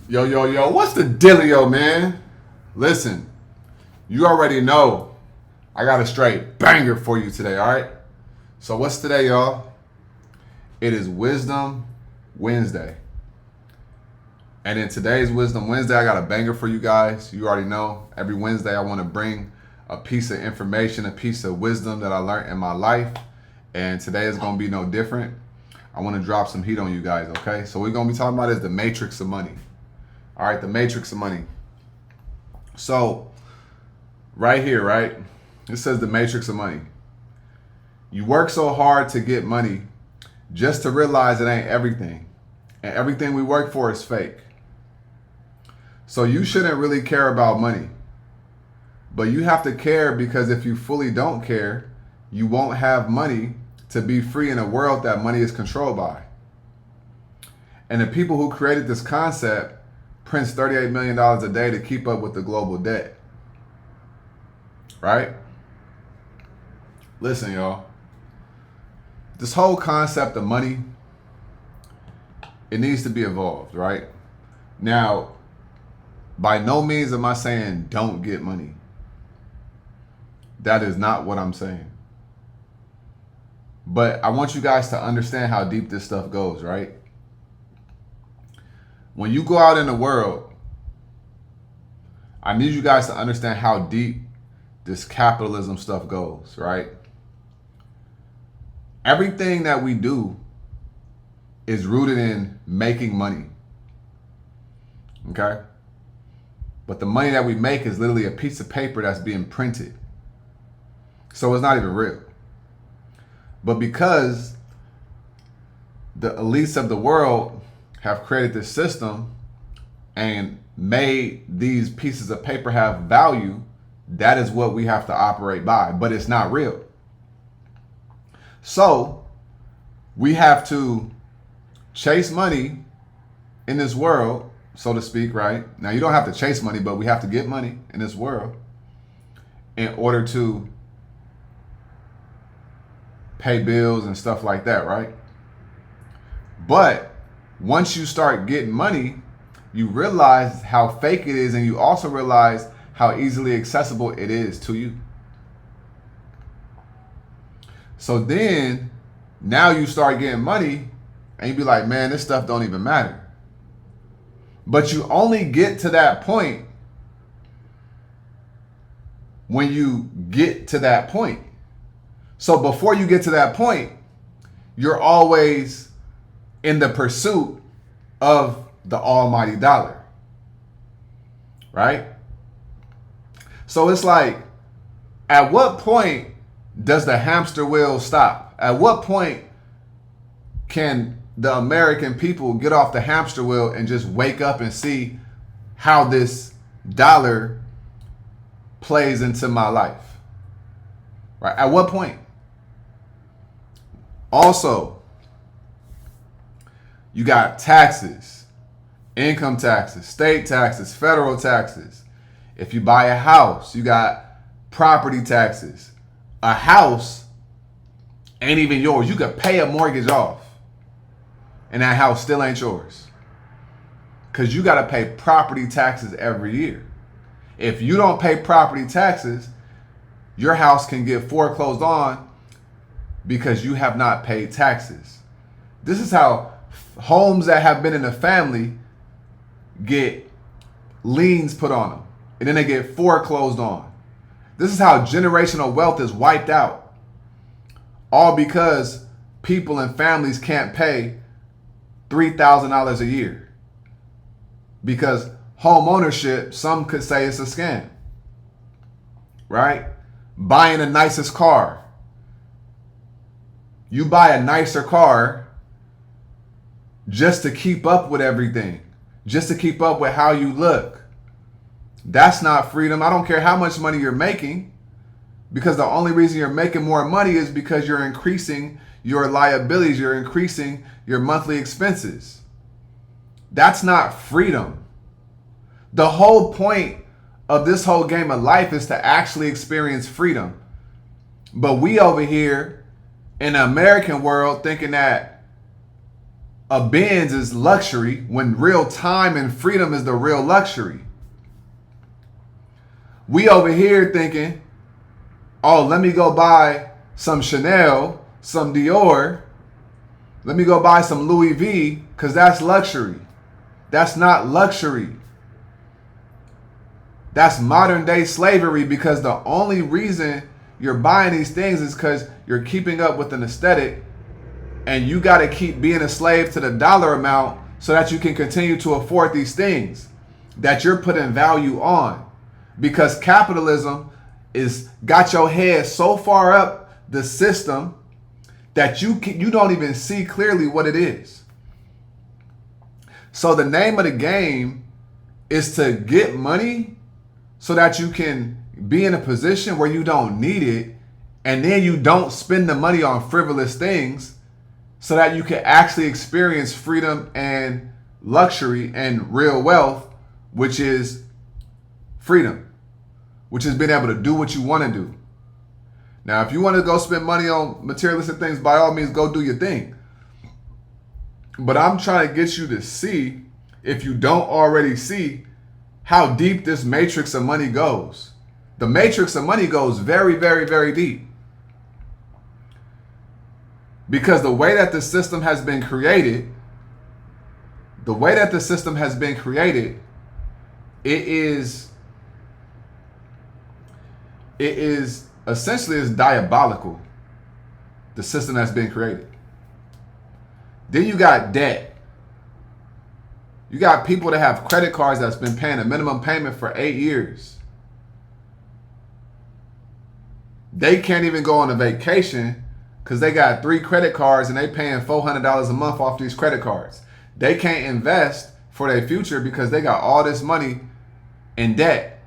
Yo, what's the dealio, man? Listen, you already know I got a straight banger for you today, all right? So, what's today, y'all? It is Wisdom Wednesday. And in today's Wisdom Wednesday, I got a banger for you guys. You already know every Wednesday I want to bring a piece of information, a piece of wisdom that I learned in my life. And today is going to be no different. I want to drop some heat on you guys, okay? So, we're going to be talking about is the matrix of money. All right, the matrix of money. So, right here, right? It says the matrix of money. You work so hard to get money just to realize it ain't everything. And everything we work for is fake. So you shouldn't really care about money. But you have to care because if you fully don't care, you won't have money to be free in a world that money is controlled by. And the people who created this concept prints $38 million a day to keep up with the global debt. Right? Listen, y'all. This whole concept of money, it needs to be evolved, right? Now, by no means am I saying don't get money. That is not what I'm saying. But I want you guys to understand how deep this stuff goes, right? When you go out in the world, I need you guys to understand how deep this capitalism stuff goes, right? Everything that we do is rooted in making money. Okay? But the money that we make is literally a piece of paper that's being printed. So it's not even real. But because the elites of the world have created this system and made these pieces of paper have value, that is what we have to operate by, but it's not real. So we have to chase money in this world, so to speak, right? Now you don't have to chase money, but we have to get money in this world in order to pay bills and stuff like that, right? But once you start getting money, you realize how fake it is, and you also realize how easily accessible it is to you. So then, now you start getting money, and you be like, man, this stuff don't even matter. But you only get to that point when you get to that point. So before you get to that point, you're always in the pursuit of the almighty dollar, right? So it's like, at what point does the hamster wheel stop? At what point can the American people get off the hamster wheel and just wake up and see how this dollar plays into my life? Right? At what point? Also, you got taxes, income taxes, state taxes, federal taxes. If you buy a house, you got property taxes. A house ain't even yours. You could pay a mortgage off, and that house still ain't yours, because you got to pay property taxes every year. If you don't pay property taxes, your house can get foreclosed on because you have not paid taxes. This is how homes that have been in the family get liens put on them, and then they get foreclosed on. This is how generational wealth is wiped out. All because people and families can't pay $3,000 a year. Because home ownership, some could say it's a scam. Right? Buying the nicest car. You buy a nicer car just to keep up with everything. Just to keep up with how you look. That's not freedom. I don't care how much money you're making, because the only reason you're making more money is because you're increasing your liabilities. You're increasing your monthly expenses. That's not freedom. The whole point of this whole game of life is to actually experience freedom. But we over here in the American world thinking that a Benz is luxury when real time and freedom is the real luxury. We over here thinking, oh, let me go buy some Chanel, some Dior. Let me go buy some Louis V because that's luxury. That's not luxury. That's modern day slavery, because the only reason you're buying these things is because you're keeping up with an aesthetic, and you got to keep being a slave to the dollar amount so that you can continue to afford these things that you're putting value on. Because capitalism is got your head so far up the system that you don't even see clearly what it is. So the name of the game is to get money so that you can be in a position where you don't need it, and then you don't spend the money on frivolous things so that you can actually experience freedom and luxury and real wealth, which is freedom, which is being able to do what you want to do. Now, if you want to go spend money on materialistic things, by all means, go do your thing. But I'm trying to get you to see, if you don't already see, how deep this matrix of money goes. The matrix of money goes very, very, very deep. Because the way that the system has been created, it is essentially, it's diabolical, the system that's been created. Then you got debt. You got people that have credit cards that's been paying a minimum payment for 8 years. They can't even go on a vacation because they got 3 credit cards and they paying $400 a month off these credit cards. They can't invest for their future because they got all this money in debt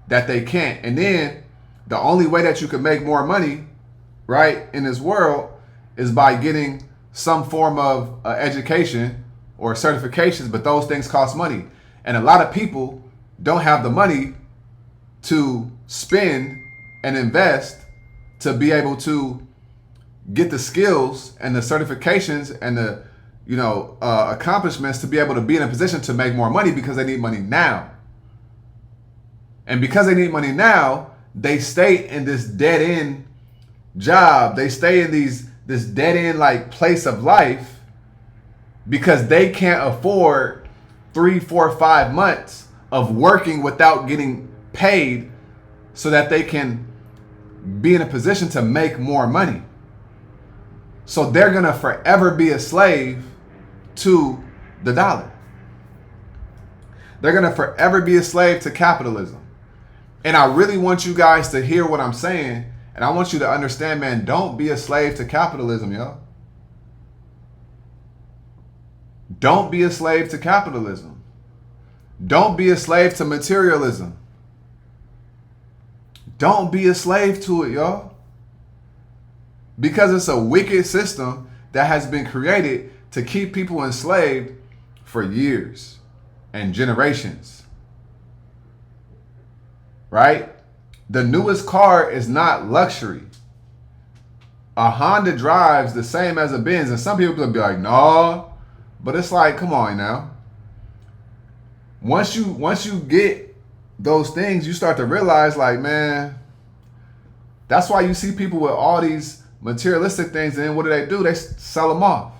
that they can't. And then the only way that you can make more money, right, in this world is by getting some form of education or certifications, but those things cost money. And a lot of people don't have the money to spend and invest to be able to get the skills and the certifications and the accomplishments to be able to be in a position to make more money, because they need money now. And because they need money now, they stay in this dead end job. They stay in this dead end like place of life because they can't afford 3, 4, 5 months of working without getting paid so that they can be in a position to make more money. So they're going to forever be a slave to the dollar. They're going to forever be a slave to capitalism. And I really want you guys to hear what I'm saying. And I want you to understand, man, don't be a slave to capitalism, yo. Don't be a slave to capitalism. Don't be a slave to materialism. Don't be a slave to it, y'all. Because it's a wicked system that has been created to keep people enslaved for years and generations. Right? The newest car is not luxury. A Honda drives the same as a Benz, and some people will be like, no, but it's like, come on now. Once you get those things, you start to realize, like, man, that's why you see people with all these materialistic things, and then what do? They sell them off.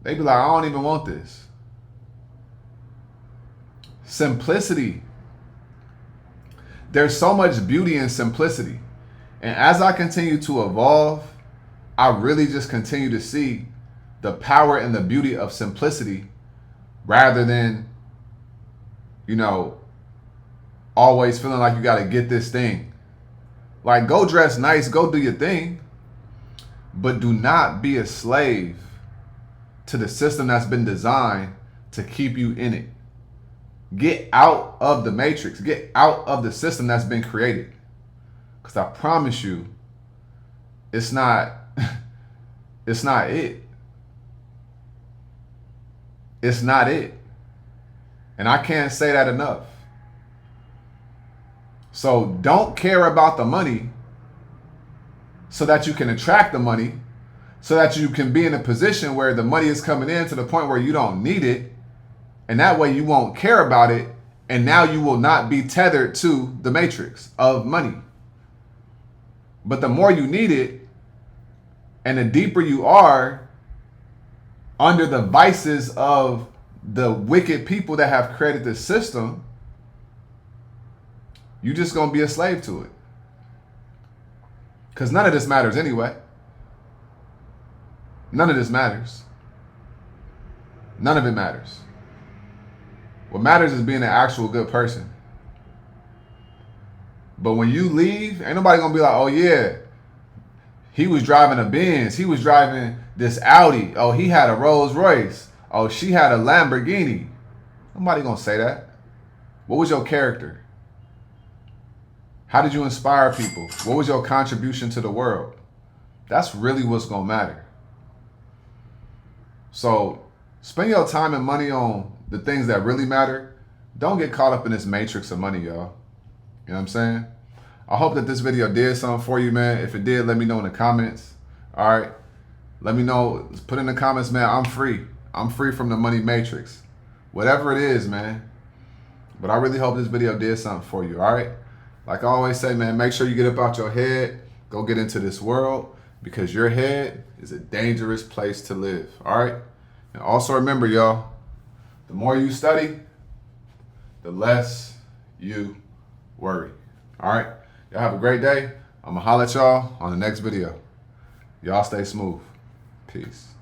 They be like, I don't even want this. Simplicity. There's so much beauty in simplicity. And as I continue to evolve, I really just continue to see the power and the beauty of simplicity rather than, always feeling like you got to get this thing. Like, go dress nice, go do your thing, but do not be a slave to the system that's been designed to keep you in it. Get out of the matrix. Get out of the system that's been created. Because I promise you, it's not it. It's not it. And I can't say that enough. So don't care about the money so that you can attract the money, so that you can be in a position where the money is coming in to the point where you don't need it. And that way you won't care about it. And now you will not be tethered to the matrix of money. But the more you need it, and the deeper you are under the vices of the wicked people that have created this system, you're just going to be a slave to it. Because none of this matters anyway. None of this matters. None of it matters. What matters is being an actual good person. But when you leave, ain't nobody going to be like, oh yeah, he was driving a Benz. He was driving this Audi. Oh, he had a Rolls Royce. Oh, she had a Lamborghini. Nobody going to say that. What was your character? How did you inspire people? What was your contribution to the world? That's really what's going to matter. So spend your time and money on the things that really matter. Don't get caught up in this matrix of money, y'all. You know what I'm saying? I hope that this video did something for you, man. If it did, let me know in the comments. All right? Let me know. Put in the comments, man, I'm free. I'm free from the money matrix. Whatever it is, man. But I really hope this video did something for you, all right? Like I always say, man, make sure you get up out your head. Go get into this world, because your head is a dangerous place to live, all right? And also remember, y'all, the more you study, the less you worry, all right? Y'all have a great day. I'm going to holler at y'all on the next video. Y'all stay smooth. Peace.